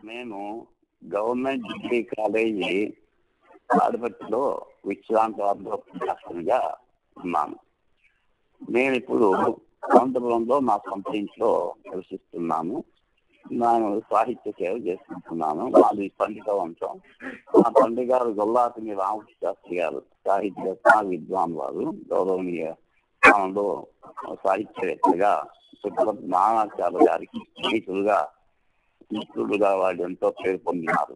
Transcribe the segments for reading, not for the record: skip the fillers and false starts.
నేను government degree college తాడిపత్రిలో విశ్రాంతి అధ్యాపకునిగా ఉన్నాను. నేను ఇప్పుడు అనంతపురంలో నా సొంత ఇంట్లో నివసిస్తున్నాను. నేను సాహిత్య సేవ చేసుకుంటున్నాను. మాది పండిత వంశం. మా తండ్రి గారు గొల్లాపిని రామకృష్ణ శాస్త్రి గారు సాహిత్య విద్వాన్ వారు, గౌరవనీయ స్థానంలో సాహిత్యవేత్తగా పుట్టపర్తి మహానాచార్య గారికి స్నేహితులుగా మిత్రులుగా వాళ్ళు ఎంతో పేరు పొందినారు.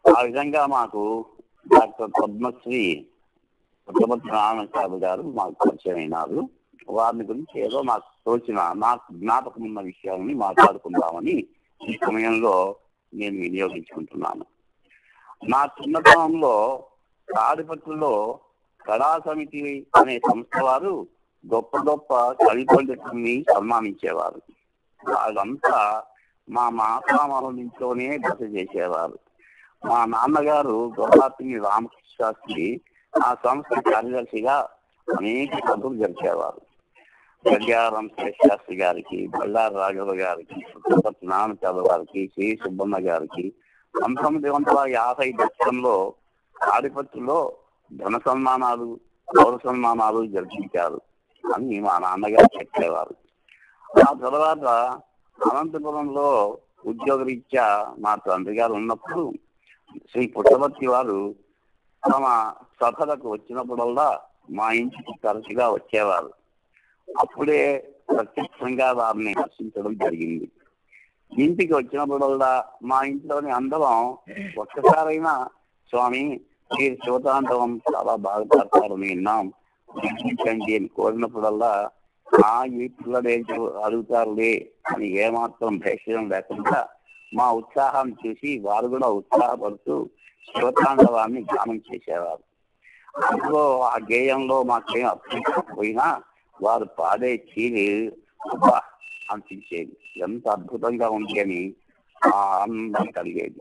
ఆ విధంగా మాకు డాక్టర్ పద్మశ్రీ పుట్టపర్తి మహానాచార్య గారు మాకు పరిచయం అయినారు. వారిని గురించి ఏదో నాకు తోచిన నాకు జ్ఞాపకం ఉన్న విషయాలని మాట్లాడుకుందామని ఈ సమయంలో నేను వినియోగించుకుంటున్నాను. నా చిన్నతనంలో తాడిపత్రిలో కళా సమితి అనే సంస్థ వారు గొప్ప గొప్ప కవి పండితుల్ని సన్మానించేవారు. వాళ్ళంతా మా మాతామహుల ఇంట్లోనే బస చేసేవారు. మా నాన్నగారు గొల్లాపిని రామకృష్ణ శాస్త్రి ఆ సంస్థ కార్యదర్శిగా అనేక సభలు జరిపేవారు. గడియారం శాస్త్రి గారికి, బళ్ళారి రాఘవ గారికి, పుట్టపర్తి నాన్నచార్య గారికి, శ్రీ సుబ్బన్న గారికి 1950 దశకంలో తాడిపత్రిలో ధన సన్మానాలు, గౌరవ సన్మానాలు జరిపించారు అని మా నాన్నగారు చెప్పేవారు. ఆ తర్వాత అనంతపురంలో ఉద్యోగరీత్యా మా తండ్రి గారు ఉన్నప్పుడు శ్రీ పుట్టపర్తి వారు తమ సభలకు వచ్చినప్పుడల్లా మా ఇంటికి తరచుగా వచ్చేవారు. అప్పుడే ప్రత్యక్షంగా వారిని దర్శించడం జరిగింది. ఇంటికి వచ్చినప్పుడల్లా మా ఇంట్లోని అందరం ఒక్కసారైనా స్వామి మీరు శివతాండవం చాలా బాగా పాడతారని విన్నాం, దర్శించండి అని కోరినప్పుడల్లా ఈ పిల్లలు ఏంటి అడుగుతారులే అని ఏమాత్రం భేషం లేకుండా మా ఉత్సాహాన్ని చూసి వారు కూడా ఉత్సాహపడుతూ శివతాండవాన్ని గానం చేసేవారు. అందులో ఆ గేయంలో మాకేం అర్థమైపోయినా వారు పాడే తీరి అబ్బా అనిపించేది. ఎంత అద్భుతంగా ఉంది అని ఆనందం కలిగేది.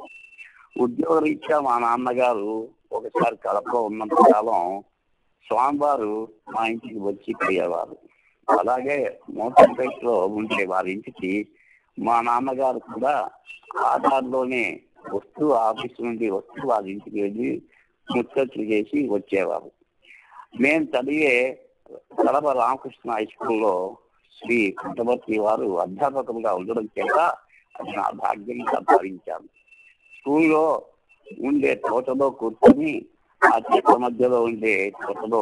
ఉద్యోగరీత్యా మా నాన్నగారు ఒకసారి కడపలో ఉన్నంత కాలం స్వామివారు మా ఇంటికి వచ్చి పోయేవారు. అలాగే మోటార్పేటలో ఉండే వారి ఇంటికి మా నాన్నగారు కూడా ఆధార్లోనే వస్తూ ఆఫీస్ నుండి వస్తూ వారి ఇంటికి వెళ్ళి ముచ్చట్లు చేసి వచ్చేవారు. నేను చదివే కడప రామకృష్ణ హై స్కూల్లో శ్రీ పుట్టపర్తి వారు అధ్యాపకులుగా ఉండడం చేత అది నా భాగ్యంగా భావించాను. స్కూల్లో ఉండే తోటలో కూర్చొని ఆ చెట్ల మధ్యలో ఉండే తోటలో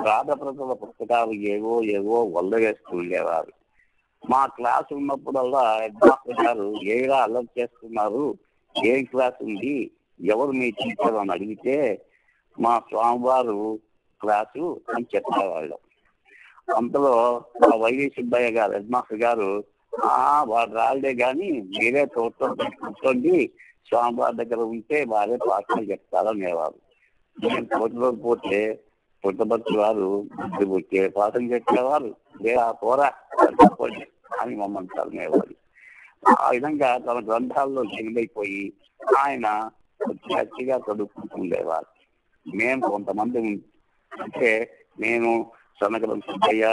రాధప్రతుల పుస్తకాలు ఏవో ఏవో వల్ల వేస్తూ ఉండేవారు. మా క్లాస్ ఉన్నప్పుడల్లా హెడ్ మాస్టర్ గారు ఏగా అలర్ట్ చేస్తున్నారు, ఏం క్లాస్ ఉంది, ఎవరు మీ టీచర్ అని అడిగితే మా స్వామివారు క్లాసు అని చెప్పేవాళ్ళు. అంతలో మా వైవి సుబ్బయ్య గారు హెడ్ మాస్టర్ గారు వాడు రాలే కానీ మీరే తోటలో కూర్చోండి, స్వామివారి దగ్గర ఉంటే వారే పాఠాలు చెప్తారనేవారు. నేను తోటలో పోతే పుట్టపర్తి వారు వచ్చే పాఠం చెప్పేవారు, లేదా పోరా చెప్పండి అని మమ్మల్ని తరనేవారు. ఆ విధంగా తన గ్రంథాల్లో దిగులైపోయి ఆయన గట్టిగా చదువుకుంటుండేవారు. మేము కొంతమంది అంటే నేను సనగరం సుబ్బయ్య,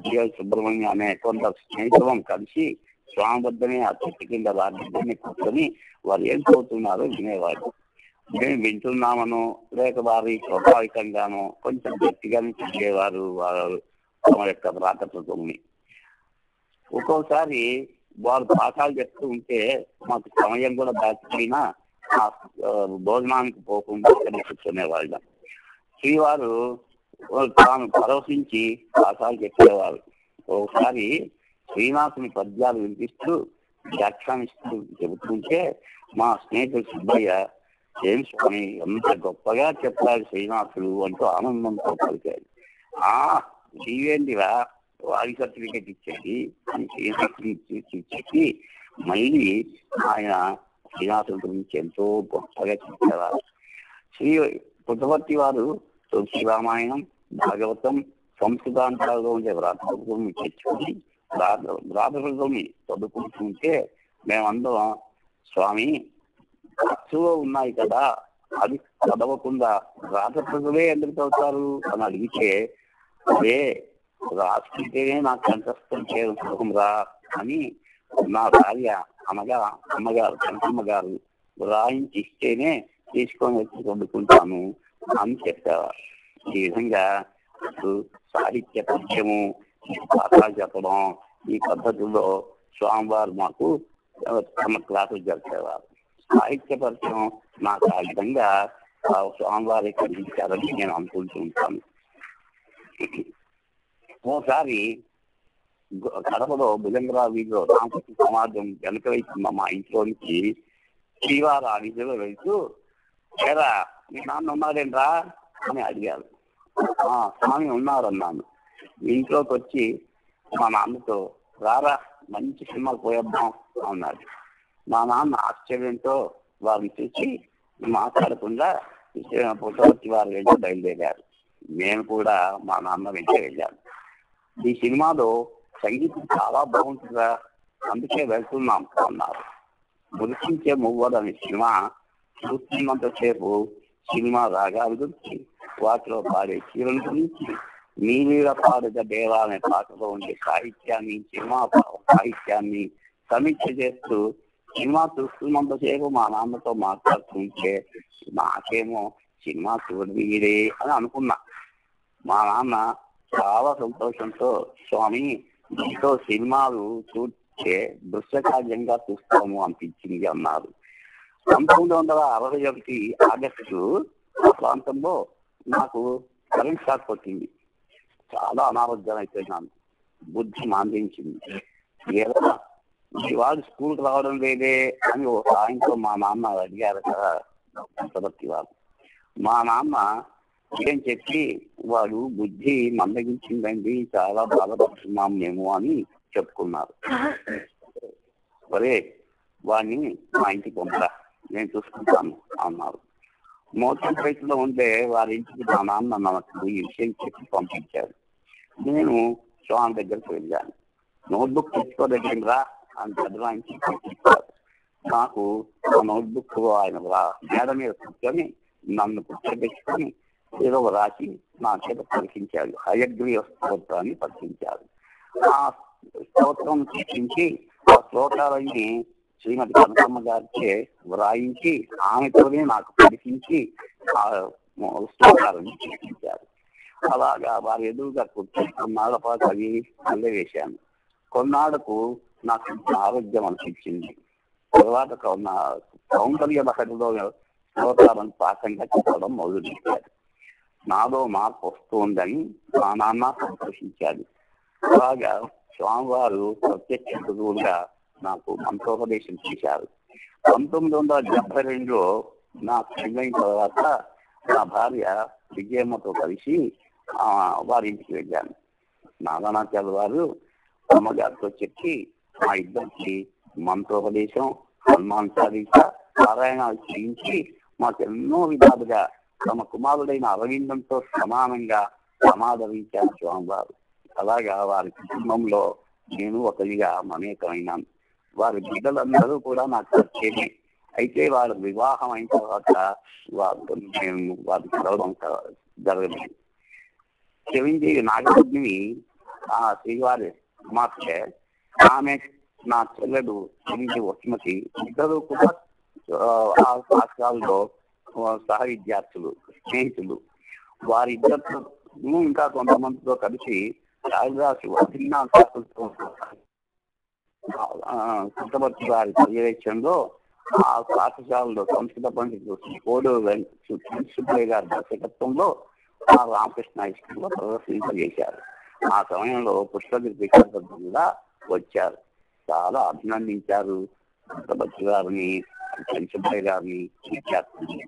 జిఎల్ సుబ్రహ్మణ్యం అనే కొంత స్నేహితులం కలిసి స్వామి వద్దనే ఆ చెట్టు కింద వారిని కూర్చొని వారు ఏం చదువుతున్నారో వినేవారు. మేము వింటున్నామనో లేక వారి స్వాభావికంగానో కొంచెం గట్టిగానే చదివేవారు వారు తమ యొక్క వ్రాతప్రతుల్ని. ఒక్కోసారి వారు పాఠాలు చెప్తూ ఉంటే మాకు సమయం కూడా దాచిపోయినా భోజనానికి పోకుండా కూర్చునేవాళ్ళం. శ్రీవారు తాను పరవశించి పాఠాలు చెప్పేవారు. ఒకసారి శ్రీనాథుని పద్యాలు వినిపిస్తూ వ్యాఖ్యానిస్తూ చెబుతుంటే మా స్నేహితుడు సుబ్బయ్య ఏం స్వామి ఎంత గొప్పగా చెప్పాడు శ్రీనాథుడు అంటూ ఆనందంతో పలికాడు. ఇవేంటిరా వారి సర్టిఫికేట్ ఇచ్చేది అని శ్రీనాథుని చెప్పి మళ్ళీ ఆయన శ్రీనాథుడి గురించి ఎంతో గొప్పగా చెప్పేవారు. శ్రీ పుట్టపర్తి వారు తులసి రామాయణం, భాగవతం, సంస్కృతాంతాల్లో ఉండే వ్రాతప్రతుల్ని తెచ్చుకొని వ్రాతప్రతుల్ని చదువుకుంటుంటే మేమందరం స్వామి ఖర్చులో ఉన్నాయి కదా అది చదవకుండా వ్రాతప్రతులే ఎందుకు చదువుతారు అని అడిగితే అదే రాసుకుంటేనే నాకు కంఠస్థం చేయడం రా అని నా భార్య అనగా అమ్మగారు కనకమ్మ గారు రాయించి ఇస్తేనే తీసుకొని వచ్చి వండుకుంటాను అని చెప్పేవారు. ఈ విధంగా సాహిత్య పద్యము పాఠాలు చెప్పడం ఈ పద్ధతుల్లో స్వామివారు మాకు తమ క్లాసులు జరిపేవారు. సాహిత్య పరిచయం నాకు ఆ విధంగా స్వామివారి కలిగించారని నేను అనుకుంటూ ఉంటాను. ఓసారి కడపలో భుజంగరావు వీధిలో రామకృష్ణ సమాజం వెనక వైపు మా ఇంట్లోనికి శ్రీవారు ఆ వీధిలో వెళ్తూ, ఏరా మీ నాన్న ఉన్నారేంట్రా అని అడిగారు. స్వామి ఉన్నారన్నాను. ఇంట్లోకి వచ్చి మా నాన్నతో రారా మంచి సినిమాలు పోయేద్దాం అన్నాడు. మా నాన్న ఆశ్చర్యంతో వారిని చూసి మాట్లాడకుండా పుట్టవర్తి వారి వెంట బయలుదేరారు. నేను కూడా మా నాన్న వెంట వెళ్ళాను. ఈ సినిమాలో సంగీతం చాలా బాగుంటుందా, అందుకే వెళ్తున్నాం అన్నారు. మురికించే మువ్వడు అనే సినిమా చూస్తున్నంతసేపు సినిమా రాగాల గురించి, వాటిలో పాడే చీరల గురించి, నీవీర పాడుగ దేవా అనే పాటలో ఉండే సాహిత్యాన్ని, సినిమా సాహిత్యాన్ని సమీక్ష చేస్తూ సినిమా చూస్తున్నంతసేపు మా నాన్నతో మాట్లాడుతుంటే నాకేమో సినిమా చూడవీరే అని అనుకున్నా. మా నాన్న చాలా సంతోషంతో, స్వామి మీతో సినిమాలు చూస్తే దృశ్యకార్యంగా చూస్తాము అనిపించింది అన్నారు. 1961 ఆగస్టు ఆ ప్రాంతంలో నాకు కరెంట్ షాక్ కొట్టింది. చాలా అనారోగ్యం అయిపోయినాను. బుద్ధి మాందించింది. ఏదో ఇవాళ స్కూల్కి రావడం లేదే అని ఓ సాయంత్రం మా నాన్న అడిగారు కదా పుట్టవర్తి వారు. మా నాన్న ఏం చెప్పి, వాడు బుద్ధి మందగించిందండి, చాలా బాధపడుతున్నాం మేము అని చెప్పుకున్నారు. సరే వాడిని మా ఇంటికి పంపరా, నేను చూసుకుంటాను అన్నారు. మోటార్ బైక్లో ఉండే వారి ఇంటికి మా నాన్న నాకు ఈ విషయం చెప్పి పంపించారు. నేను స్వామి దగ్గరికి వెళ్ళాను. నోట్బుక్ తెచ్చుకోదగ్గరా అని చదవానికి పంపించారు. నాకు ఆ నోట్బుక్ ఆయన మేడ మీద కూర్చొని నన్ను కూర్చోబెట్టుకొని ఏదో రాసి నా చేత పలికించాడు. హయగ్రీవ స్తోత్రాన్ని పలికించారు. ఆ స్తోత్రం చూపించి ఆ శ్లోకాలన్నీ శ్రీమతి కనకమ్మ గారిచే వ్రాయించి ఆమెతోనే నాకు పలికించి ఆ శ్లోకాలను చూపించారు. అలాగా వారి ఎదురుగా కూర్చొని కొన్నాళ్ల పాటు అవి మళ్ళీ వేశాను. కొన్నాళ్లకు నాకు ఆరోగ్యం అనిపించింది. తర్వాత సౌందర్య లహరిలో శ్లోకాలను పాకంగా చెప్పడం మొదలుపెట్టారు. నాలో మార్పు వస్తుందని మా నాన్న సంతోషించాడు. అలాగా స్వామివారు ప్రత్యక్ష గురువులుగా నాకు మంత్రోపదేశం చేశారు. 1972లో నా పెళ్ళైన తర్వాత నా భార్య విజయమ్మతో కలిసి వారి ఇంటికి వెళ్ళాను. నారాయణాచార్య వారు అమ్మగారితో చెప్పి మా ఇద్దరికి మంత్రోపదేశం, హనుమాన్ చాలీస, పారాయణాలు చేయించి మాకెన్నో విధాలుగా తమ కుమారుడైన అరవిందంతో సమానంగా సమాదరించారు స్వామివారు. అలాగా వారి కుటుంబంలో నేను ఒకరిగా మమేకమైనాను. వారి బిడ్డలందరూ కూడా నాకు వచ్చేది. అయితే వాళ్ళ వివాహం అయిన తర్వాత నేను వారిని కలవడం జరగలేదు. చిరంజీవి నాగపద్మిని ఆ శ్రీవారి కుమార్తె, ఆమె నా చెల్లెడు చిరంజీవి వసుమతి, ఇద్దరు కూడా ఆ పాఠశాలలో సహ విద్యార్థులు, స్నేహితులు. వారిద్దరితో ఇంకా కొంతమందితో కలిసి కాళిదాసు అభిజ్ఞాశాస్త్రంతో పుట్టవర్తి వారి పర్యవేక్షణలో ఆ పాఠశాలలో సంస్కృత పండితులు కోడూరు సుబ్బయ్య గారి దర్శకత్వంలో ఆ రామకృష్ణ హై స్కూల్లో ప్రదర్శింపజేశారు. ఆ సమయంలో పుష్పగిరి వికాసం కూడా వచ్చారు. చాలా అభినందించారు పుట్టవర్తి గారిని, సుబ్బయ్య గారిని, విద్యార్థుల్ని.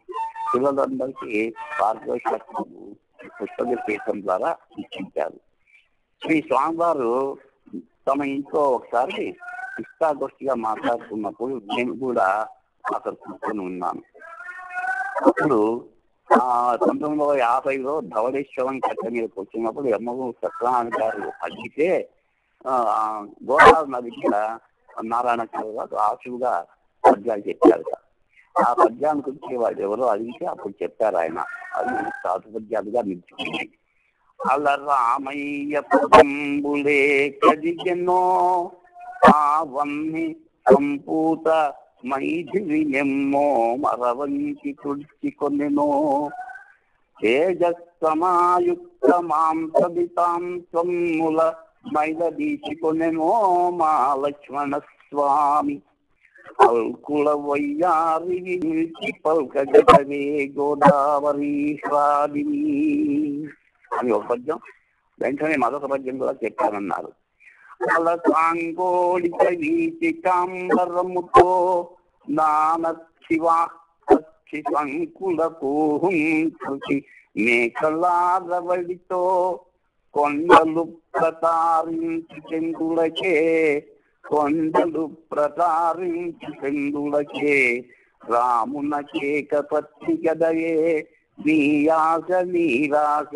పిల్లలందరికీ పారితోషికాలు పుష్పగిరి పీఠం ద్వారా ఇచ్చించారు. శ్రీ స్వామివారు తమ ఇంట్లో ఒకసారి ఇష్టాగోష్ఠిగా మాట్లాడుతున్నప్పుడు నేను కూడా అక్కడ కూర్చొని ఉన్నాను. అప్పుడు 1950లో ధవళేశ్వరం కట్ట మీద కూర్చున్నప్పుడు ఎమ్మగూరు సత్యనారాయణ గారు అడిగితే గోదావరి నది మీద నారాయణాచార్య గారు ఆశువుగా పద్యాలు చెప్పారు. ఆ పద్యాన్ని గురించి వాళ్ళు ఎవరో అడిగితే అప్పుడు చెప్పారు ఆయన. అది సాధు పద్యాలుగా నిలిచిపోయింది. అల రామయ్య పదంబులే కదిగెనో, అవన్నీ సంపూత మైథిలి నెమ్మో మరవంచి తుడిచి కొనెనో తేజస్సమాయుక్త మాంసవితాం త్వమ్ముల మైలదీసి కొనెనో మా లక్ష్మణ స్వామి అల్కుల వయ్యారి నిలిచి పల్కగటవే గోదావరి శ్రావిని అని ఒక పద్యం. వెంటనే మరొక పద్యం కూడా చెప్పానన్నారు. అలసాంగోళిక వీచికాంబరముతో నానశివా సంకుల కూహుంకృతి మేకలారవడితో కొండలు ప్రతారించి చెంగులకే కొండలు ప్రతారించి చెంగులకే రామున కేక పత్రికదయే నీయాస నీరాస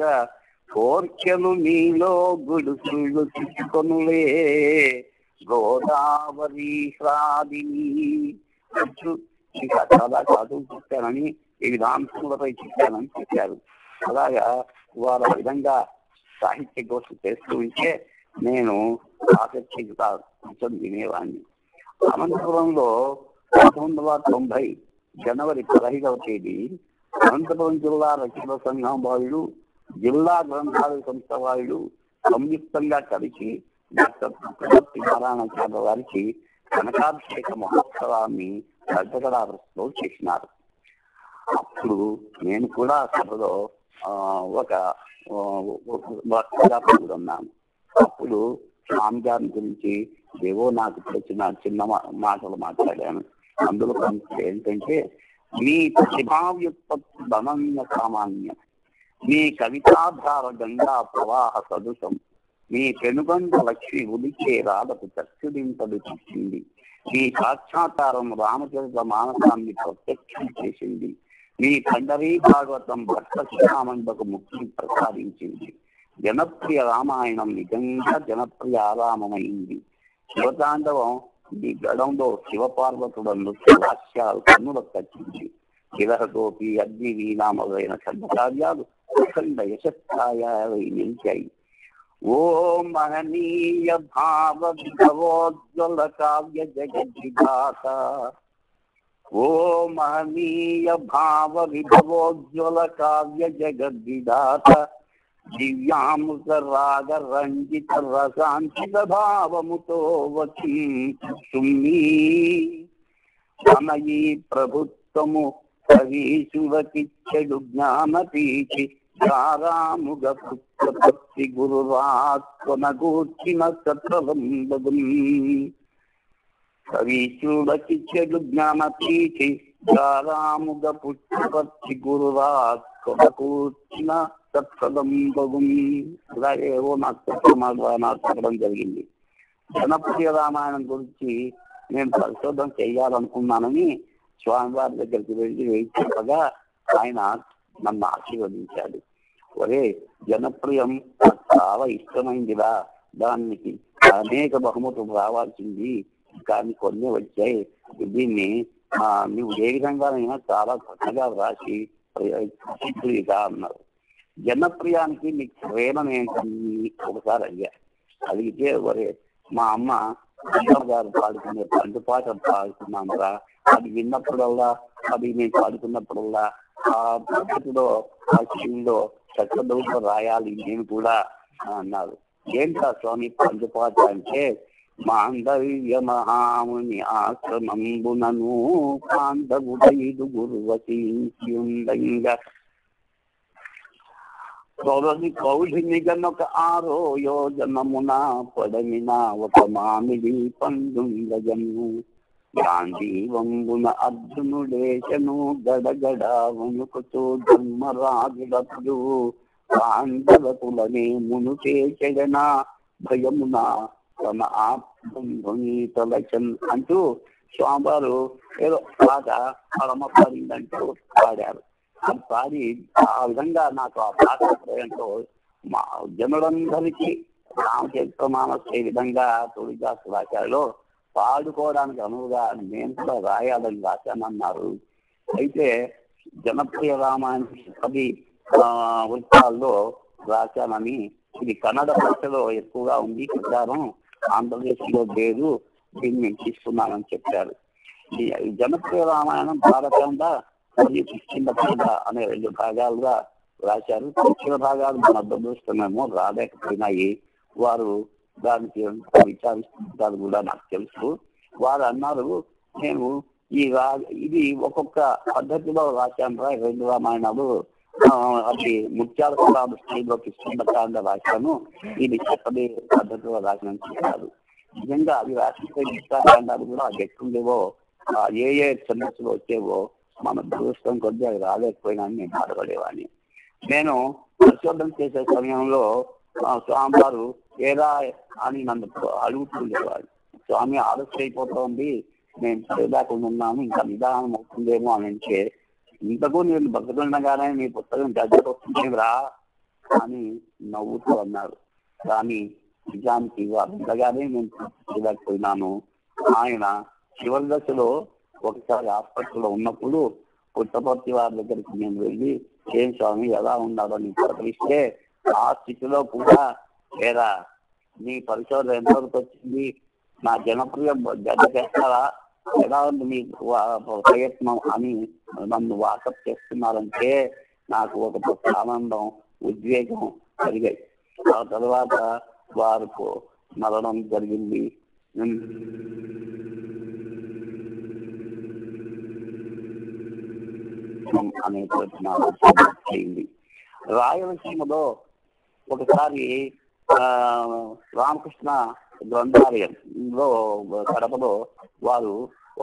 కోర్కెలు నీలో గుడుసులు చిట్టుకొనులే గోదావరి శ్రావిని అంటూ ఇంకా చాలా చదువు చెప్పానని వివిధ అంశములపై చెప్పానని చెప్పారు. అలాగా వారు ఆ విధంగా సాహిత్య గోష్ఠి చేస్తూ ఉంటే నేను ఆసక్తిగా కూర్చొని వినేవాడిని. అనంతపురంలో 1990 జనవరి 15వ తేదీ అనంతపురం జిల్లా రచయితల సంఘం వాళ్ళు, జిల్లా గ్రంథాలయ సంస్థ వాళ్ళు సంయుక్తంగా కలిసి డాక్టర్ నారాయణ వారికి కనకాభిషేక మహోత్సవాన్ని పెద్దగడాలో చేసినారు. అప్పుడు నేను కూడా సభలో ఒక వక్తగా పాల్గొన్నాను. అప్పుడు స్వామి గారి గురించి ఏవో నాకు తెలిసిన చిన్న మాటలు మాట్లాడాను. అందులో ఏంటంటే, మీ ప్రతిభావ్యుత్పత్తి ధనన్య సామాన్యం, మీ కవితాధార గంగా ప్రవాహ సదృశం, మీ పెనుగొండ లక్ష్మి ఉలికే రాధకు చర్చదింపడు చేసింది, మీ సాక్షాత్కారం రామచరిత మానసాన్ని ప్రత్యక్షం చేసింది, మీ పండరీ భాగవతం భక్త శ్రీరామండకు ముక్తిని ప్రసాదించింది, జనప్రియ రామాయణం నిజంగా జనప్రియ ఆరామమైంది, శివతాండవం ఈ గడంలో శివపార్వతుల నృత్య వాక్యాలు కన్నులకు తచ్చింది, విరహగోపి అగ్ని వీణ మొదలైన ఖండకావ్యాలు అఖండ యశస్కాయై నిలిచాయి. ఓ మహనీయ భావ విభవోజ్వల కావ్య జగద్విధాత, ఓ మహనీయ భావ విభవోజ్వల కావ్య జగద్విధాత, దివ్యామృత రాగ రంజిత రసాంకిత భావముతో వచించుమి తన ఈ ప్రభుత్వము కవీశువకిచ్చెడు జ్ఞానపీచి రాముగ పుత్రపత్తి గురురాత్మనగూర్చిన సత్రవంబగు కవీశువకిచ్చెడు జ్ఞానపీచి రాముగ పుత్రపత్తి గురురాత్మనగూర్చిన సత్ఫలంబగు. అలాగే ఏవో నాకు చెప్పడం జరిగింది. జనప్రియ రామాయణం గురించి నేను పరిశోధన చేయాలనుకున్నానని స్వామివారి దగ్గరికి వెళ్ళి చెప్పగా ఆయన నన్ను ఆశీర్వదించాడు. ఒరే, జనప్రియం నాకు చాలా ఇష్టమైందిరా, దానికి అనేక బహుమతులు రావాల్సింది, కానీ కొన్ని వచ్చాయి, దీన్ని నువ్వు ఏ విధంగానైనా చాలా చక్కగా రాసి ప్రసిద్ధిగా అన్నారు. జనప్రియానికి నీకు ప్రేమ ఏంటని ఒకసారి అడిగా. అడిగితే ఒరే, మా అమ్మ గారు పాడుకునే పండు పాటలు పాడుకున్నాంరా, అది విన్నప్పుడల్లా, అది నేను పాడుకున్నప్పుడల్లా ఆ పద్ధతిలో ఆ శైలిలో చక్కదౌతో రాయాలి నేను కూడా అన్నారు. ఏంటా స్వామి పండు పాట అంటే, మాండవ్య మహాముని ఆశ్రమంబునను పాండవుడైదు గురువశీంగా కౌఢిని గనొక 6 యోజనమున పడమిన ఒక మామిడి పండుగను గాంధీవంబున అర్జునుడేశను గడగడ వణుకుతూ ధర్మరాజుడప్పుడు పాండవకులనే మునుకే చెడన భయమున తన ఆత్మని తలచన్ అంటూ స్వామివారు ఏదో పాట పరమ పాడిందంటూ పాడారు. అది పాడి ఆ విధంగా నాకు ఆ పాట ప్రయంతో మా జనులందరికీ రామచరిత మానస్ ఏ విధంగా తుళిదాసు రాశాలో పాడుకోవడానికి అనువుగా నేను కూడా రాయాలని రాశానన్నారు. అయితే జనప్రియ రామాయణ కవి వృత్తాల్లో రాశానని, ఇది కన్నడ భాషలో ఎక్కువగా ఉంది, ప్రచారం ఆంధ్రప్రదేశ్ లో లేదు, దీన్ని నేను తీసుకున్నానని చెప్పారు. ఈ జనప్రియ రామాయణం భారతంగా మరియు కిష్కింధకాండ అనే 2 భాగాలుగా రాశారు. దక్షిణ భాగాలు మన దురదృష్టమేమో రాలేకపోయినాయి. వారు దానికి విచారిస్తుంటారు కూడా నాకు తెలుసు. వారు అన్నారు, నేను ఇది ఒక్కొక్క పద్ధతిలో రాశాను 2 రామాయణాలు, అది ముత్యాల కులాలు స్థాయిలో కిష్కింధకాండ రాశాను, ఇది చెప్పని పద్ధతిలో రాసినని చెప్పారు. నిజంగా అవి రాసిపోయి యుద్ధాకాండాలు కూడా అది ఎట్టుండేవో, ఏ ఛందస్సులు వచ్చేవో మన దురదృష్టం కొద్ది అవి రాలేకపోయినా నేను బాధపడేవాడిని. నేను పరిశోధన చేసే సమయంలో స్వామివారు ఏదా అని నన్ను అడుగుతుండేవాడు. స్వామి ఆలస్యం అయిపోతుంది, నేను చదివేదాకుండా ఉన్నాను, ఇంకా నిదానం అవుతుందేమో అని అంటే, ఇంతకు నేను బతుకుండగానే నీ పుస్తకం గడ్డకు వస్తుందేమిరా అని నవ్వుతూ అన్నారు. కానీ నిజానికి ఉండగానే నేను చేయలేకపోయినాను. ఆయన చివరి దశలో ఒకసారి హాస్పిటల్లో ఉన్నప్పుడు పుట్టపర్తి వారి దగ్గరికి నేను వెళ్ళి, ఏం స్వామి ఎలా ఉన్నారో నీ పలకరిస్తే, ఆ స్థితిలో కూడా లేదా నీ పరిశోధన ఎంతవరకు వచ్చింది, నా జనప్రియ గడ్డ చేస్తారా, ఎలా ఉంది మీ ప్రయత్నం అని నన్ను వాకప్ చేస్తున్నారంటే నాకు ఒక ఆనందం, ఉద్వేగం కలిగాయి. ఆ తర్వాత వారికి మరణం జరిగింది. అనేటువంటి నాకు అయింది. రాయలసీమలో ఒకసారి రామకృష్ణ గ్రంథాలయంలో కడపలో వారు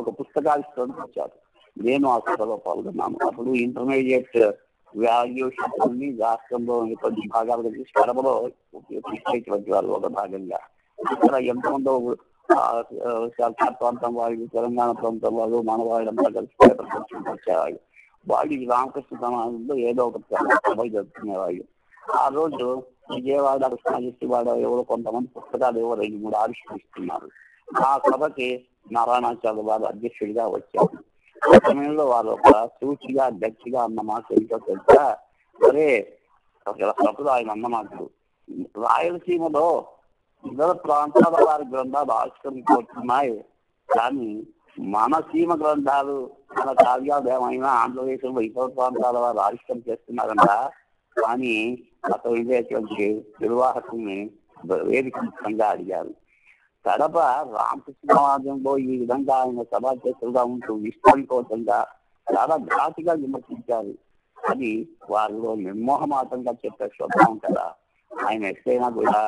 ఒక పుస్తకావిష్కరణకు వచ్చారు. నేను ఆ సభలో పాల్గొన్నాను. అప్పుడు ఇంటర్మీడియట్ వాల్యుయేషన్ రాష్ట్రంలో కొన్ని భాగాలుగా తీసి కడపలో తీసుకెళ్ళినటువంటి వారు ఒక భాగంగా. ఇక్కడ ఎంతమందో ప్రాంతం వాళ్ళు, తెలంగాణ ప్రాంతం వాళ్ళు, మన వాళ్ళంతా కలిసి వచ్చేవాళ్ళు. వాళ్ళు ఈ రామకృష్ణ సమాజంలో ఏదో ఒక సభ జరుపుకునేవాళ్ళు. ఆ రోజు విజయవాడ, కృష్ణాజివాడ ఎవరో కొంతమంది పుస్తకాలు 2-3 ఆవిష్కరిస్తున్నారు. ఆ సభకి నారాయణాచార్య వారు అధ్యక్షుడిగా వచ్చారు. ఆ సమయంలో వారు ఒక సూచిగా గట్టిగా అన్న మాట ఏంటో తెలుసా, సరే సభలో ఆయన అన్న మాటలు, రాయలసీమలో ఇతర ప్రాంతాల వారి గ్రంథాలు ఆవిష్కరించుకుంటున్నాయి, కానీ మన సీమ గ్రంథాలు, మన కావ్యాలు ఏమైనా ఆంధ్రప్రదేశ్లో ఇతర ప్రాంతాల వారు ఆవిష్కరణ చేస్తున్నారంట. కానీ అతను ఇదేటువంటి నిర్వాహకుల్ని వేదికంగా అడిగారు. కడప రామకృష్ణ సమాజంలో ఈ విధంగా ఆయన సభాధ్యక్షులుగా ఉంటూ విస్తృతంగా చాలా ఘాటుగా విమర్శించారు. అది వారిలో నిర్మోహమాటంగా చెప్పే స్వభావం కదా. ఆయన ఎక్కడైనా కూడా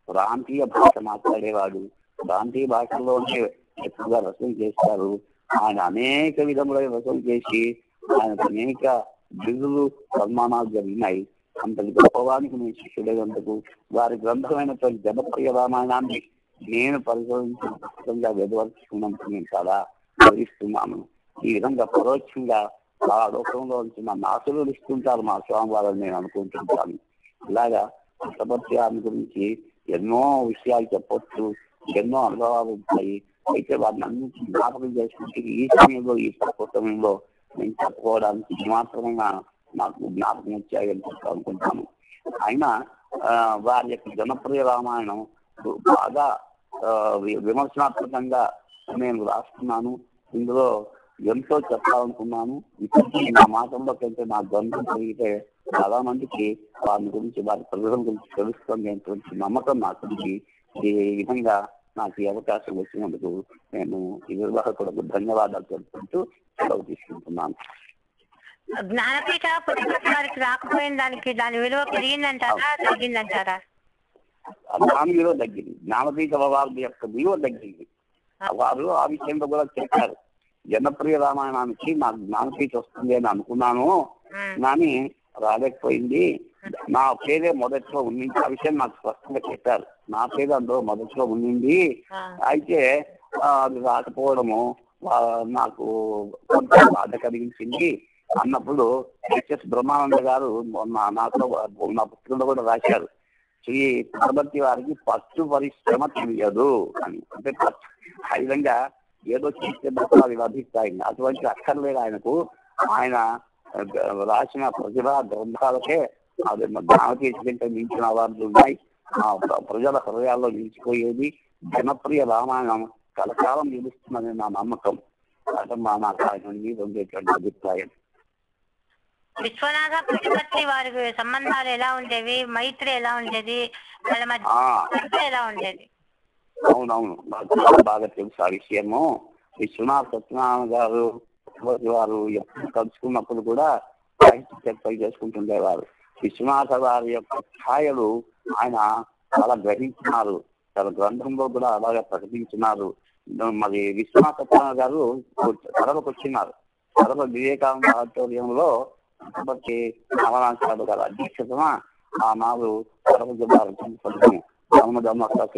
ప్రాంతీయ భాష మాట్లాడేవాడు, ప్రాంతీయ భాషల్లోనే ఎక్కువగా రచన చేస్తారు. ఆయన అనేక విధములైన రచన చేసి ఆయనకు అనేక బిరుదులు, సన్మానాలు జరిగినాయి. అంతటి గొప్పవానికి నేను శిష్యుడైనందుకు వారి గ్రంథమైనటువంటి జనప్రియ రామాయణాన్ని నేను పరిశోధించిన పుస్తకంగా వెలువరుచుకున్నందుకు నేను చాలా గౌరవిస్తున్నాను. ఈ విధంగా పరోక్షంగా ఆ లోకంలో నన్ను ఆశీర్వదిస్తుంటారు మా స్వామివారిని నేను అనుకుంటుంటాను. ఇలాగా పుట్టపర్తి గురించి ఎన్నో విషయాలు చెప్పొచ్చు, ఎన్నో అనుభవాలు ఉంటాయి. అయితే వాటిని అన్నింటినీ జ్ఞాపకం చేసుకుంటే ఈ సమయంలో, ఈ తక్కువ సమయంలో నేను చెప్పుకోవడానికి మాత్రమే నాకు జ్ఞాపకం వచ్చాయని అనుకుంటాను. అయినా వారి యొక్క జనప్రియ రామాయణం బాగా విమర్శనాత్మకంగా నేను రాస్తున్నాను. ఇందులో ఎంతో చెప్పాలనుకున్నాను. ఇప్పటికీ నా మాటల్లో కంటే నా గ్రంథం పెరిగితే చాలా మందికి వారి గురించి, వారి ప్రజల గురించి తెలుసుకునేటువంటి నమ్మకం నాకు ఉంది. ఈ విధంగా నాకు ఈ అవకాశం వచ్చినందుకు నేను ఈ నిర్వాహకులకు ధన్యవాదాలు తెలుపుకుంటూ సెలవు తీసుకుంటున్నాను. జ్ఞానపీఠ పుస్తకానికి రాకపోయిన దాని విలువ పెరిగిందంటారా, తగ్గిందంటారా? దాని విలువ తగ్గింది. జ్ఞానపీఠ వారి యొక్క విలువ తగ్గింది. వారు ఆ విషయంలో కూడా చెప్పారు, జనప్రియ రామాయణానికి నాకు జ్ఞానపీఠ వస్తుంది అని అనుకున్నాను, కానీ రాలేకపోయింది. నా పేరే మొదట్లో ఉండింది. ఆ విషయం నాకు స్పష్టంగా చెప్పారు. నా పేరు అందులో మొదట్లో ఉండింది. అయితే అది రాకపోవడము నాకు కొంత బాధ కలిగించింది అన్నప్పుడు హెచ్ఎస్ బ్రహ్మానంద గారు నాతో నా పుస్తకంలో కూడా రాశారు, శ్రీ పుట్టపర్తి వారికి పట్టు పరిశ్రమ తెలియదు అని. అంటే ఆ విధంగా ఏదో చేస్తే అది లభిస్తాయి, అటువంటి అక్కర్లేదు ఆయనకు. ఆయన రాసిన ప్రతిభా గ్రంథాలకే అది జ్ఞానపీఠ కంటే మించిన అవార్డులు ఉన్నాయి. ప్రజల హృదయాల్లో నిలిచిపోయేది జనప్రియ రామాయణం కలకాలం నిలుస్తుందని నా నమ్మకం. అదమ్మా నాకు ఆయన మీద ఉండేటువంటి అభిప్రాయం. విశ్వనాథ పుట్టపర్తి వారి సంబంధాలు ఎలా ఉండేవి, మైత్రి ఎలా ఉండేది, వాళ్ళ మధ్య ఎలా ఉండేది? అవునవును, నాకు చాలా బాగా తెలుసు ఆ విషయము. విశ్వనాథ సత్యనారాయణ గారు వారు ఎప్పుడు కలుసుకున్నప్పుడు కూడా సాహిత్య చర్చలు చేసుకుంటుండేవారు. విశ్వనాథ వారి యొక్క ఛాయలు ఆయన చాలా గ్రహించినారు, తన గ్రంథంలో కూడా అలాగే ప్రకటించినారు. మరి విశ్వనాథ సత్యనారాయణ గారు కడపకు వచ్చినారు. కడప వివేకానంద ఆడిటోరియంలో పుట్టపర్తి నారాయణ గారు అధ్యక్షతన ఆనాడు కడప జిల్లా రచన ధర్మధర్మశాఖ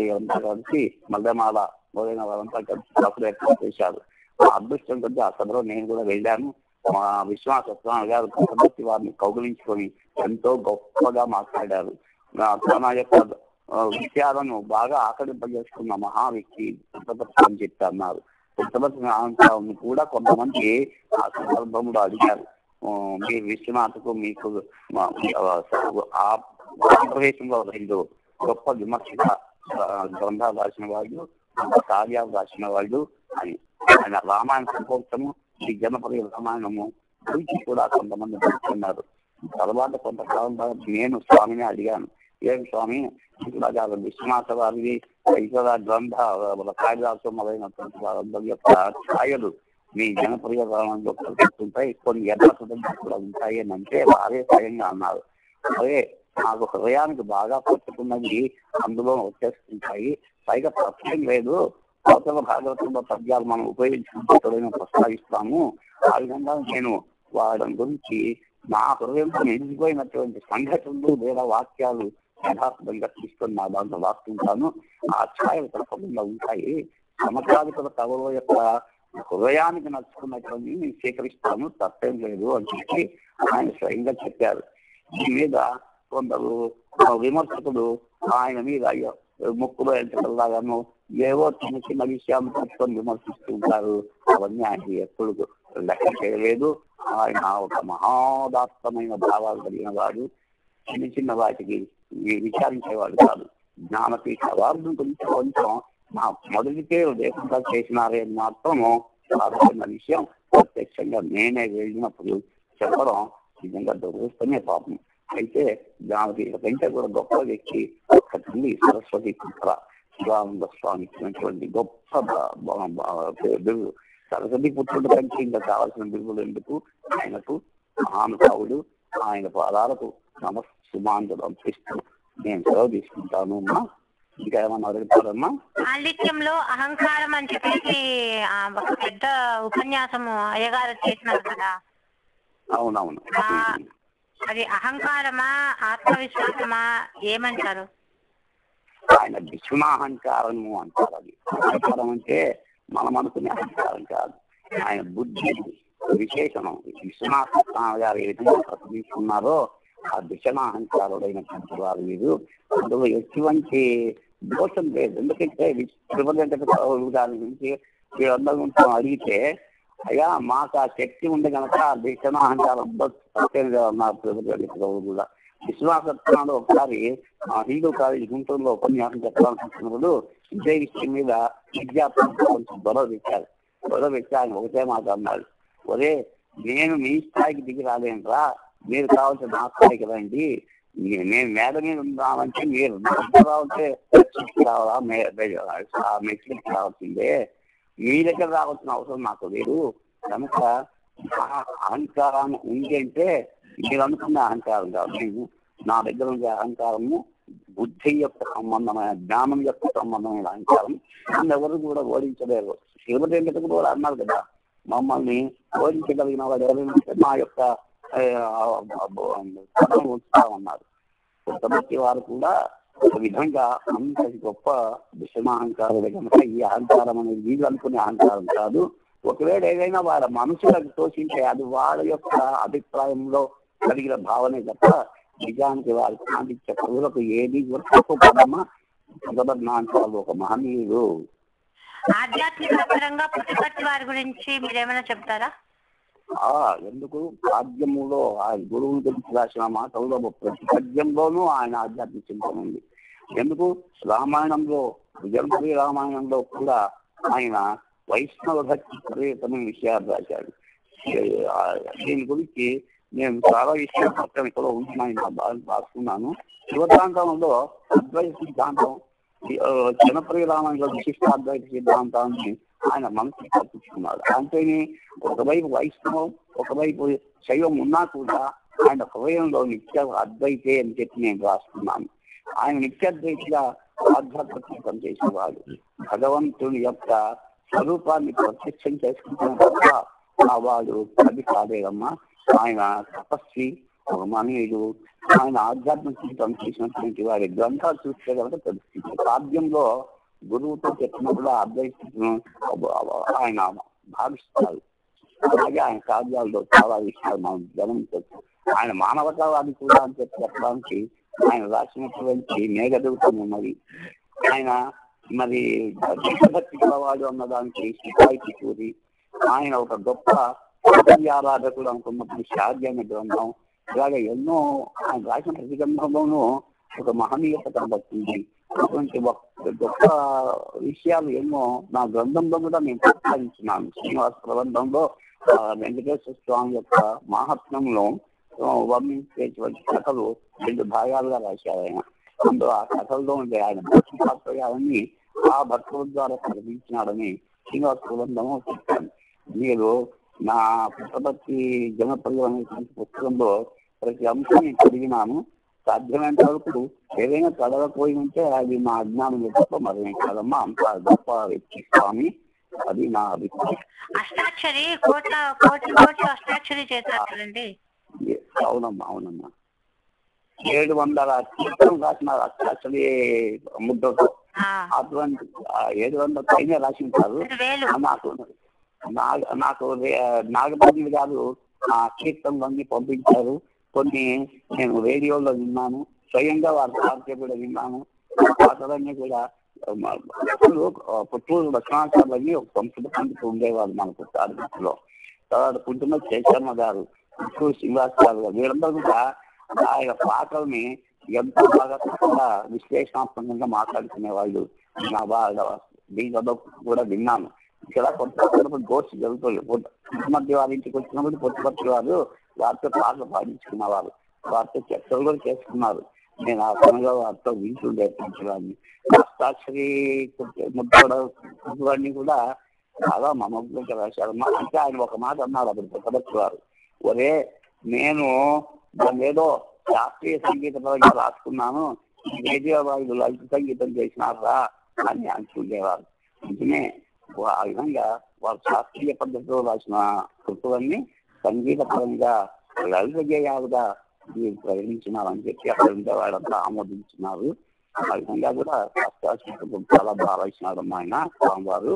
కలిసి మల్లెమాల మొదలైన వారంతా కలిసి సభలు ఏర్పాటు చేశారు. ఆ అదృష్టం కొద్ది ఆ సభలో నేను కూడా వెళ్ళాను. మా విశ్వనాథ సత్యనారాయణ గారు పుట్టపర్తి వారిని కౌగులించుకొని ఎంతో గొప్పగా మాట్లాడారు. తన యొక్క విషయాలను బాగా ఆకలింపజేసుకున్న మహా వ్యక్తి పుట్టపర్తి అని చెప్పి అన్నారు. పుట్టపర్తి నారాయణ కూడా కొంతమంది ఆ సందర్భంలో అడిగారు, మీరు విశ్వనాథకు మీకు ఆంధ్రప్రదేశంలో 2 గొప్ప విమర్శక గ్రంథాలు రాసిన వాళ్ళు, గొప్ప కార్యాలు రాసిన వాళ్ళు అని. ఆయన రామాయణ సంకోచము, ఈ జనపద రామాయణము గురించి కూడా కొంతమంది చెప్తున్నారు. తర్వాత కొంతకాలం నేను స్వామిని అడిగాను, ఏం స్వామి ఇలాగా విశ్వనాథ వారివి ఇతర గ్రంథ కార్యాలతో మొదలైనటువంటి వారందరి యొక్క ఛాయలు మీ జనప్రియ రామాయణంలో కలుపుతుంటాయి, కొన్ని యథార్థంగా కూడా ఉంటాయి అని అంటే వారే స్వయంగా అన్నారు. అదే నాకు హృదయానికి బాగా పట్టుకున్నది అందులో వచ్చేస్తుంటాయి, పైగా తప్పేం లేదు. అవతల భాగవతంలో పద్యాలు మనం ఉపయోగించుకుంటే ప్రస్తావిస్తాము. ఆ విధంగా నేను వారి గురించి నా హృదయంతో నిలిచిపోయినటువంటి సంఘటనలు లేదా వాక్యాలు యథార్థంగా తీసుకొని నా దాంట్లో రాస్తుంటాను. ఆ ఛాయలు తప్పకుండా ఉంటాయి. సమకాలిక కవుల యొక్క హృదయానికి నచ్చుకున్నటువంటి నేను స్వీకరిస్తాను, తప్పేం లేదు అని చెప్పి ఆయన స్వయంగా చెప్పారు. దీని మీద కొందరు విమర్శకులు ఆయన మీద ముక్కులో ఎంతలాగాను ఏవో చిన్న చిన్న విషయాలు పట్టుకొని విమర్శిస్తూ ఉంటారు. అవన్నీ ఆయనకి ఎప్పుడు లెక్క చేయలేదు. ఆయన ఒక మహోదాత్తమైన భావాలు కలిగిన వాడు, చిన్న చిన్న వాటికి విచారించేవాడు కాదు. జ్ఞానపీఠ అవార్డు గురించి కొంచెం నా మొదటికే లేకుండా చేసినారే అని మాత్రము సాధారణ విషయం. ప్రత్యక్షంగా నేనే వెళ్ళినప్పుడు చెప్పడం నిజంగా దురదృష్టమే పాపం. అయితే జ్ఞానపీఠ కంటే కూడా గొప్ప వ్యక్తి ఒక తల్లి సరస్వతి పుత్ర శివానంద స్వామి ఇచ్చినటువంటి గొప్ప బిరుదు. సరస్వతి పుత్రుడు కంటే ఇంకా కావాల్సిన బిరుదులు ఎందుకు? ఆయనకు మహానుభావుడు, ఆయన పాదాలకు నమస్సుమాంజలు అర్పిస్తూ నేను సెలవు తీసుకుంటాను. అమ్మా ఇంకా ఏమన్నా అడుగుతారమ్మా? పాండిత్యంలో అహంకారం అని చెప్పేసి ఒక పెద్ద ఉపన్యాసము అయ్యగారు చేసినారు కదా. అవునవును, అది అహంకారమా ఆత్మవిశ్వాసమా ఏమంటారు? ఆయన విశ్వనాహంకారము అంటారు. అది అహంకారం అంటే మనం అనుకునే అహంకారం కాదు, ఆయన బుద్ధి విశేషణం. విశ్వనాథ గారు ఏ విధంగా ప్రతినిస్తున్నారో ఆ విషణాహంకారుడైనటువంటి వారు వీరు. అందులో ఎటువంటి దోషం లేదు. ఎందుకంటే త్రిపదలు దాని గురించి వీరందరూ అడిగితే అయ్యా మాకు ఆ శక్తి ఉంది కనుక విషణాహంకారం ఉన్నారు త్రిపదలు కూడా. విశ్వాసత్వాలు ఒకసారి హిందూ కాలేజీ గుంటూరులో ఉపన్యాసం చెప్పాలనుకుంటున్నప్పుడు ఇదే విషయం మీద విద్యార్థులకు కొంచెం గొడవ పెట్టి ఆయన ఒకటే మాట అన్నాడు, ఒరే నేను మీ స్థాయికి దిగి రాలేనురా, మీరు కావాల్సిన నా స్థాయికి రండి. నేను మేడ మీద ఉన్నామంటే మీరు రావాలంటే రావాలా, మెట్లకి రావాల్సిందే, మీ దగ్గర రావాల్సిన అవసరం నాకు లేదు. కనుక అహంకారం ఉంది అంటే మీరు అనుకున్న అహంకారం కాదు. నేను నా దగ్గర ఉండే అహంకారము బుద్ధి యొక్క సంబంధమైన, జ్ఞానం యొక్క సంబంధమైన అహంకారం. నన్ను ఎవరు కూడా ఓడించలేరు. శివదేంద్రుడు కూడా అన్నారు కదా, మమ్మల్ని ఓడించగలిగిన వాడు ఎవరైనా మా యొక్క ఉంచుతామన్నారు. కొంతమంది వారు కూడా ఒక విధంగా అంతటి గొప్ప విషమాహంకారుడు కనుక ఈ అహంకారం అనేది వీళ్ళు అనుకునే అహంకారం కాదు. ఒకవేళ ఏదైనా వాళ్ళ మనసులకు తోచింటే అది వాళ్ళ యొక్క అభిప్రాయంలో కలిగిన భావనే తప్ప నిజానికి వారి పాండిత్య కవులకు ఏది పదమ్మా అంటారు. ఒక మహనీయుడు. ఆధ్యాత్మిక పరంగా పుట్టపర్తి వారి గురించి మీరేమైనా చెప్తారా? ఎందుకు పాద్యములో ఆయన గురువుని గురించి రాసిన మాటల్లో ప్రతి పద్యంలోనూ ఆయన ఆధ్యాత్మిక చింతన ఉంది. ఎందుకు రామాయణంలో జనపరి రామాయణంలో కూడా ఆయన వైష్ణవ భక్తి ప్రియతమైన విషయాలు రాశాడు. దీని గురించి నేను చాలా విషయాలు పక్కన ఇక్కడ ఉంటున్నాయి, నా రాసుకున్నాను. శివతాంతంలో అద్వైత సిద్ధాంతం, జనప్రియ రామంలో విశిష్టాద్వైత సిద్ధాంతాన్ని ఆయన మనసు కల్పించుకున్నాడు. అంతేని ఒకవైపు వైష్ణవం, ఒకవైపు శైవం ఉన్నా కూడా ఆయన హృదయంలో నిత్య అద్వైతే అని చెప్పి నేను రాస్తున్నాను. ఆయన నిత్యాద్వైతిగా ఆధ్యాత్మికం చేసేవాడు. భగవంతుని యొక్క స్వరూపాన్ని ప్రత్యక్షం చేసుకుంటున్న తప్ప వాడు అది కాదేదమ్మా. ఆయన తపస్వి, ఒక మహనీయుడు. ఆయన ఆధ్యాత్మిక జీవితం చేసినటువంటి వారి గ్రంథాలు చూస్తే కనుక తెలుస్తుంది. కావ్యంలో గురువుతో చెప్పినప్పుడు అద్వైతను ఆయన భావిస్తారు. అలాగే ఆయన కావ్యాల్లో చాలా విషయాలు మనం గమనించవచ్చు. ఆయన మానవతావాది కూడా అని చెప్పడానికి ఆయన రాసినటువంటి మేఘదూతం ఉన్నది. ఆయన మరి దేశభక్తి గలవాడు అన్నదానికి సిపాయికి కూరి ఆయన ఒక గొప్ప ఆరాధకుడు అనుకున్నప్పుడు షాద్యాన్ని గ్రంథం, ఇలాగ ఎన్నో ఆయన రాసిన ప్రతి గ్రంథంలోనూ ఒక మహనీయత కనబడుతుంది. అటువంటి గొప్ప విషయాలు ఎన్నో నా గ్రంథంలో కూడా నేను ప్రస్తావించున్నాను. శ్రీనివాస ప్రబంధంలో వెంకటేశ్వర స్వామి యొక్క మహాత్మ్యంలో వర్ణించేటువంటి కథలు 2 భాగాలుగా రాశారు ఆయన. అందులో ఆ కథల్లో ఉండే ఆయన భక్తి తాత్పర్యాలన్నీ ఆ భక్తుల ద్వారా ప్రకటించినాడని శ్రీనివాస ప్రబంధము చెప్పాను. మీరు నా పుట్టభక్తి జనప్రియమైనటువంటి పుస్తకంలో ప్రతి అంశాన్ని చదివినాను. సాధ్యమైనంత వరకు ఏదైనా చదవకపోయి ఉంటే అది నా అజ్ఞానం తప్ప మరేం కాదమ్మా. అంత గొప్ప వ్యక్తి స్వామి, అది నా అభిప్రాయం. అష్టాక్షరి కోటి అష్టాక్షరి చేశారండి. అవునమ్మా, అవునమ్మా. 700 కీర్తనలు రాసిన అష్టాక్షరి ముద్రతో. అటువంటి 700 పైన రాసింటారు. నాకు నాగబాబు గారు ఆ కీర్తనలన్నీ పంపించారు. కొన్ని నేను రేడియోలో విన్నాను, స్వయంగా వారి పార్టీ కూడా విన్నాను. పాటలన్నీ కూడా పుత్తూరు లక్ష్మణాచార్యులని ఒక సంస్కృత పండితులు ఉండేవాళ్ళు మనకు తారీఖులో. తర్వాత పుట్టిన శేషమ్మ గారు, పుత్తూరు శ్రీనివాస్ గారు, వీరందరూ కూడా ఆయన పాటల్ని ఎంతో బాగా విశ్లేషణాత్మకంగా మాట్లాడుకునే వాళ్ళు. నా బాగా దీంట్లో కూడా విన్నాను. ఇక్కడ కొంత గోష్ఠి జరుగుతుంది. పుట్టుమతి వారి ఇంటికి వచ్చినప్పుడు పుట్టుమతి వారు వారితో పాటలు పాడించుకున్నవారు, వారితో చర్చలు కూడా చేసుకున్నారు. నేను ఆ సమయంలో వారితో వింటుండే వాడిని. హస్తాక్షరి ముద్దవాడిని కూడా చాలా మమగ్నంగా రాశారు. అంటే ఆయన ఒక మాట అన్నారు అప్పుడు పుట్టమతి వారు, ఒరే నేను దాన్ని ఏదో శాస్త్రీయ సంగీత పరంగా రాసుకున్నాను, రేడియో వాళ్ళు లలిత సంగీతం చేసినారా అని అంటుండేవారు. నిజమే, ఆ విధంగా వారు శాస్త్రీయ పద్ధతిలో రాసిన కృతులన్నీ సంగీత పరంగా లలిత గేయాలుగా ప్రకటించినారని చెప్పి అక్కడ ఉండే వాళ్ళంతా ఆమోదించినారు. ఆ విధంగా కూడా చాలా బాగా రాసినారమ్మా ఆయన స్వామివారు.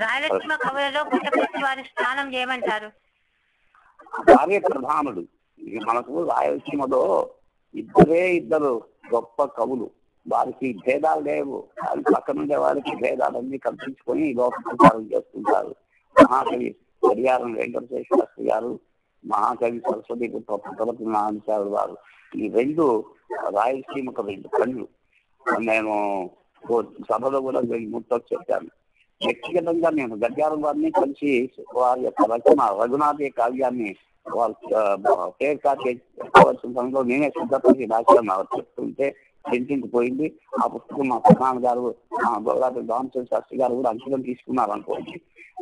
రాయలసీమ కవులలో పుట్టపర్తి వారి స్థానం ఏమంటారు? వారే ప్రధానుడు. ఇక మనకు రాయలసీమలో ఇద్దరు గొప్ప కవులు, వారికి భేదాలు లేవు. అది పక్కనుండే వారికి భేదాలన్నీ కల్పించుకొని లోకప్రచారం చేసుకుంటారు. మహాకవి గడియారం వెంకటేశ్వర శాస్త్రి గారు, మహాకవి సరస్వతి పుట్టపర్తి నారాయణచార్యులు వారు, ఈ 2 రాయలసీమకు 2 కళ్ళు. నేను సభలో కూడా ముట్టో చెప్పాను. వ్యక్తిగతంగా నేను గడియారం వారిని కలిసి వారి యొక్క రచన రఘునాథ కావ్యాన్ని వారు పేరు కాల్చిన సమయంలో నేనే సిద్ధపడి రాశాను. చెప్తుంటే ఇంటికి పోయింది. ఆ పుస్తకం మా ప్రధాన గారు గౌరవ రామచంద్ర శాస్త్రి గారు కూడా అంకితం తీసుకున్నారు అనుకోండి.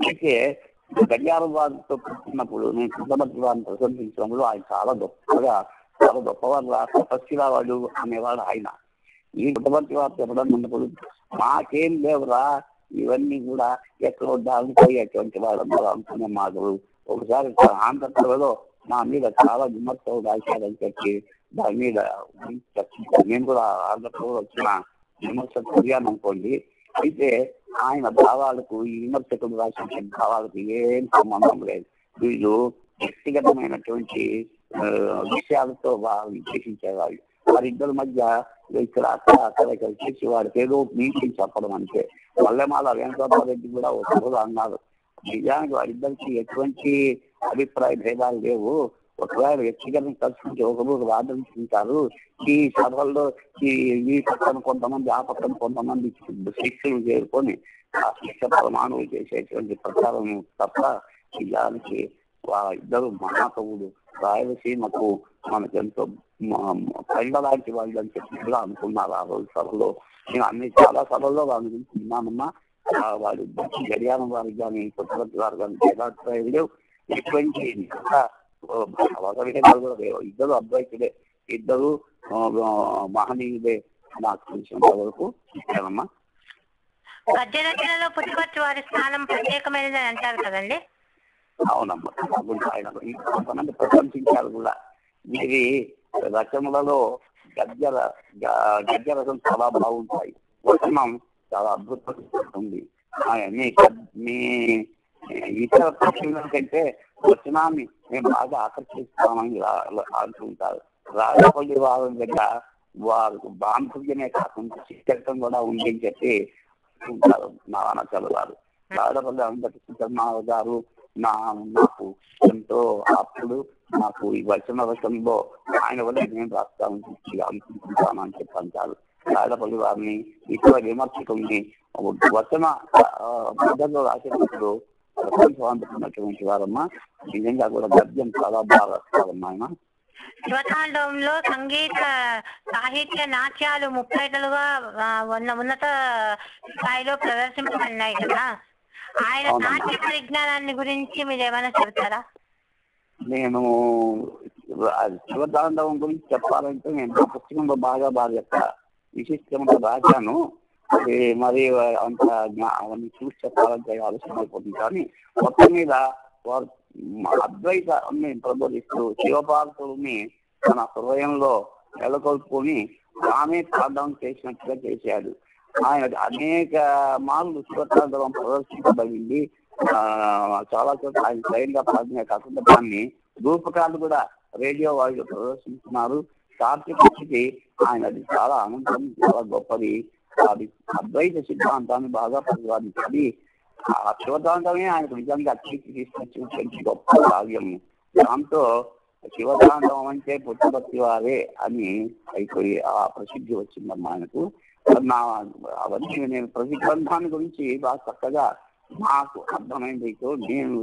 అయితే గడియారం వారితో పుట్టినప్పుడు నేను సిద్ధపడి వారిని ప్రశంసించినప్పుడు ఆయన చాలా గొప్పవారు తపస్సురావాడు అనేవాడు ఆయన. ఈ పుట్టపర్తి వారు చెప్పడం ఉన్నప్పుడు మాకేం లేవురా, ఇవన్నీ కూడా ఎక్కడో దానిపోయేటువంటి వాళ్ళందరూ అనుకునే మాటలు. ఒకసారి ఆంధ్రప్రదేశ్లో నా మీద చాలా విమర్శలు రాశారని చెప్పి దాని మీద నేను కూడా ఆంధ్రప్రదేశ్ వచ్చిన విమర్శ చదివాను అనుకోండి. అయితే ఆయన భావాలకు ఈ విమర్శకులు రాసిన భావాలకు ఏం సంబంధం లేదు. వీళ్ళు వ్యక్తిగతమైనటువంటి విషయాలతో వాళ్ళు విశ్లేషించేవాళ్ళు. వారిద్దరి మధ్య ఇక్కడ అక్కడ చేసి వాడికి ఏదో మీటింగ్ చెప్పడం అంటే. మల్లెమాల వెంకటరెడ్డి కూడా ఒక రోజు అన్నారు, నిజానికి వారిద్దరికి ఎటువంటి అభిప్రాయ భేదాలు లేవు, ఒకవేళ వ్యక్తిగతం కలుసుకుంటే ఒకరు వాదించుకుంటారు. ఈ సభల్లో ఈ పక్కన కొంతమంది, ఆ పక్కన కొంతమంది శిక్షలు చేరుకొని ఆ శిక్ష పరమాణువు చేసేటువంటి ప్రచారం తప్ప నిజానికి ఇద్దరు మహాకవులు రాయలసీమకు మనకెంతో పండ లాంటి వాళ్ళు అని చెప్పి కూడా అనుకున్నారు ఆ రోజు సభలో. నేను చాలా సభల్లో వాళ్ళ గురించి విన్నానమ్మా. వాళ్ళు గడియారం వారికి కానీ, పుట్టపర్తి వారు కానీ భేదాభిప్రాయాలు ఎటువంటి ఇద్దరు అద్వైతులే, ఇద్దరు మహనీయులే నాకు తెలిసినంత వరకు ఇచ్చానమ్మా. గద్య రచనలో పుట్టపర్తి వారి స్థానం ప్రత్యేకమైనది అని అంటారు కదండి. అవునమ్మా, ఆయన కొంతమంది ప్రశంసించారు కూడా. వీరి రచనలలో గద్య రచన చాలా బాగుంటాయి, వచనం చాలా అద్భుతంగా ఉంటుంది. మీ ఇతర పక్షుల కంటే వచనాన్ని మేము బాగా ఆకర్షిస్తామని అంటుంటారు. రాజపల్లి వారి దగ్గర వారు బాంధవ్యమే కాకుండా శిక్షకం కూడా ఉందని చెప్పి ఉంటారు నా అనచలు వారు. రాజపల్లి అంబేద్కర్ గారు నాకు ఎంతో అప్పుడు నాకు ఈ వచన రచనలో ఆయన వల్ల నేను రాస్తాను అనుకుంటున్నాను అని చెప్పి అంటారు. రాజపల్లి వారిని ఇతర విమర్శకుల్ని వచన పద్ధతిలో రాసేటప్పుడు ప్రపంచవంతున్నటువంటి వారమ్మా. నిజంగా కూడా గద్యం చాలా బాగా రాస్తారమ్మా ఆయన. శివతాండవంలో సంగీత సాహిత్య నాట్యాలు 30 ఏళ్లుగా ఉన్నత స్థాయిలో ప్రదర్శింపబడినాయి కదా. ఆయన నాట్య పరిజ్ఞానాన్ని గురించి మీరు ఏమైనా చెబుతారా? నేను శివతాండవం గురించి చెప్పాలంటే నేను నా పుస్తకంలో బాగా విశిష్టంగా రాశాను. అది మరి అంత అవన్నీ చూసి చెప్పాలంటే ఆలోచన అయిపోతుంది. కానీ మొత్తం మీద వారు అద్వైతాన్ని ప్రబోధిస్తూ శివపార్వతుల్ని తన హృదయంలో నెలకొల్పుకొని తానే ప్రార్థన చేసినట్టుగా చేశాడు. ఆయన అనేక మార్లు శివతాండవం ప్రదర్శించబడింది. చాలా చోట్ల ఆయన స్వయంగా ప్రార్థన కాకుండా దాన్ని రూపకాలు కూడా రేడియో వాళ్ళు ప్రదర్శిస్తున్నారు. కార్తీకి ఆయన అది చాలా అనంతరం, చాలా గొప్పది. అది అద్వైత సిద్ధాంతాన్ని బాగా ప్రతిపాదించాలి. ఆ శివతాండవమే ఆయనకు నిజంగా అతికి తీసుకొచ్చినటువంటి గొప్ప కావ్యము. దాంతో శివతాండవం అంటే పుట్టపర్తి వారే అని అయిపోయి ఆ ప్రసిద్ధి వచ్చిందమ్మా ఆయనకు. అవన్నీ నేను ప్రతి గ్రంథాన్ని గురించి బాగా చక్కగా నాకు అర్థమైంది. నేను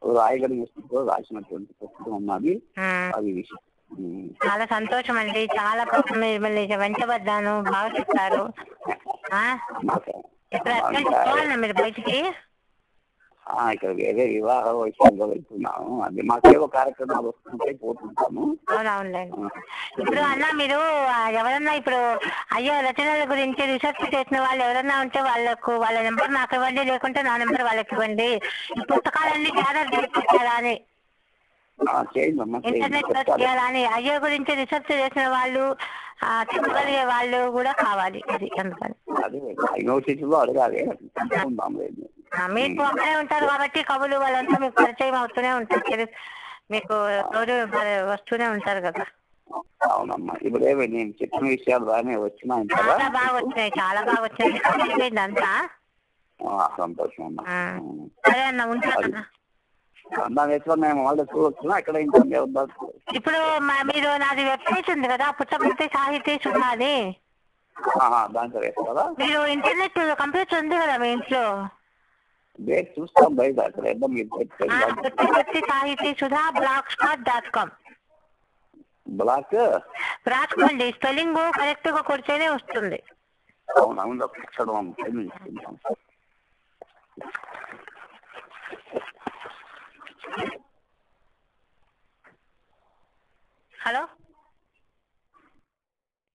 రాయగలిగిన రాసినటువంటి పుస్తకం ఉన్నది. అది విషయం. చాలా సంతోషం అండి. చాలా మిమ్మల్ని వెంటబడ్డాను, బాగా చెప్తారు. మీరు బయటికి ఇక్కడ వేరే వివాహ విషయంలో వెళ్తున్నాము. అది మాకేవో కార్యక్రమాలు వస్తుంటే పోతుంటాము. అవునవునులేండి. ఇప్పుడు అన్న మీరు ఎవరన్నా ఇప్పుడు అయ్యో రచనల గురించి రీసెర్చ్ చేసిన వాళ్ళు ఎవరన్నా ఉంటే వాళ్ళ నెంబర్ నాకు ఇవ్వండి, లేకుంటే నా నెంబర్ వాళ్ళకి ఇవ్వండి. ఈ పుస్తకాలన్నీ గ్యాదర్ చేయాలని, ఇంటర్నెట్ లో చేయాలని, అయ్యో గురించి రీసెర్చ్ చేసిన వాళ్ళు చెప్పగలిగే వాళ్ళు కూడా కావాలి. అది అందుకని మీకు అక్కడే ఉంటారు కాబట్టి కవులు వాళ్ళంతా మీకు పరిచయం అవుతూనే ఉంటారు, మీకు రోజు వస్తూనే ఉంటారు కదా. అవునమ్మా, ఇప్పుడు నేను చెప్పిన విషయాలు బాగానే వచ్చినాయి. చాలా బాగా వచ్చినాయి, చాలా బాగా వచ్చినాయి అంతా. సంతోషం అమ్మా. సరే అన్న, ఉంటాను. ఇప్పుడు మీరు నాది వెబ్సైట్ ఉంది కదా, పుట్టపర్తి సాహితీ సుధా అని. మీరు ఇంటర్నెట్ కంప్యూటర్ ఉంది కదా మీ ఇంట్లో? చూస్తాం బయట అక్కడ. పుట్టపర్తి సాహితీ సుధా blogspot.com రాసుకోండి. స్పెల్లింగ్ కరెక్ట్ గా కొడితేనే వస్తుంది. హలో.